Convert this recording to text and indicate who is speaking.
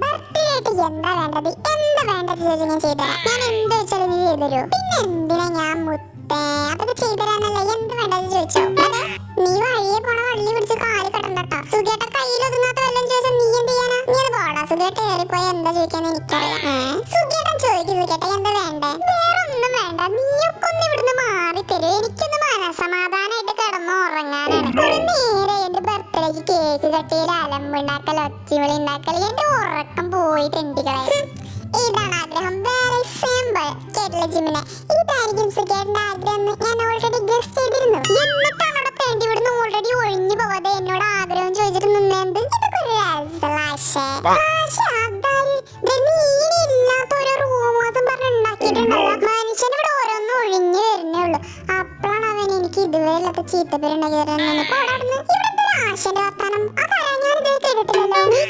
Speaker 1: Birthday ആയിട്ട് എന്താ വേണ്ടത് ചോദിച്ചാൽ ഞാൻ ചെയ്തുതരാം. ഞാൻ എന്ത് വെച്ചാലും നീ ചെയ്തുതരൂ. പിന്നെ എന്തിനാ ഞാൻ മുത്തേ അതൊക്കെ ചെയ്തുതരാനല്ലേ. എന്ത് വേണ്ടത് ചോദിച്ചോ. അതെ നീ വഴിയെ പോണ വള്ളി പിടിച്ച് കാല് കടണ്ടട്ടോ. സുഖേട്ട കയ്യിൽ ഒതുങ്ങാത്ത വല്ലതും ചോദിച്ചാൽ നീ എന്ത് ചെയ്യാനാ? നീ അത് പോടാ. സുഖേട്ട കയറിപ്പോയ എന്താ ചോദിക്കാന്ന് എനിക്കറിയാം. സുഖേട്ടൻ ചോദിക്കും സുഖേട്ട എന്താ വേണ്ടേ? വേറെ ഒന്നും വേണ്ട. നീയൊക്കെ ഒന്ന് ഇവിടുന്ന് മാറി തരൂ. എനിക്കൊന്ന് മനസമാധാനായിട്ട് കിടന്ന് ഉറങ്ങാനാണ്. കുറെ നേരെ എന്റെ ബർത്ത്ഡേക്ക് കേക്ക് കട്ടിയിൽ അലമ്പുണ്ടാക്കൽ ഒച്ചിവിളി ഉണ്ടാക്കൽ എന്റെ ഉറക്കം പോയി തെണ്ടികളെ. ഇതാണ് ആഗ്രഹം. വെരി സിമ്പിൾ കേട്ടില്ല ജിമിനെ. ഇതായിരിക്കും സുഖേട്ടന്റെ ആഗ്രഹം ഞാൻ ഓൾറെഡി ഗസ് ചെയ്തിരുന്നു. എന്നിട്ടാണ് അവിടെ തേണ്ടി വിടുന്ന ഓൾറെഡി ഒഴിഞ്ഞു പോവാതെ എന്നോട് ആഗ്രഹം ചോദിച്ചിട്ട് നിന്നേന്ത്. ഇതൊക്കെ ഒരു നീനില്ലാത്ത ഒരു റൂമോസം പറഞ്ഞുണ്ടാക്കിയിട്ടുണ്ടല്ലോ. മനുഷ്യനിവിടെ ഓരോന്നും ഒഴിഞ്ഞു വരുന്നേ ഉള്ളൂ. അപ്പോഴാണ് അവൻ എനിക്ക് ഇതുവരെ ഇല്ലാത്ത ചീത്തപ്പേരുണ്ടാക്കി തരുന്നത്. ഇവിടുത്തെ ആശന്റെ വർത്താനം അതാ ഞാൻ ഇതുവരെ കേട്ടിട്ടില്ലല്ലോ. നീ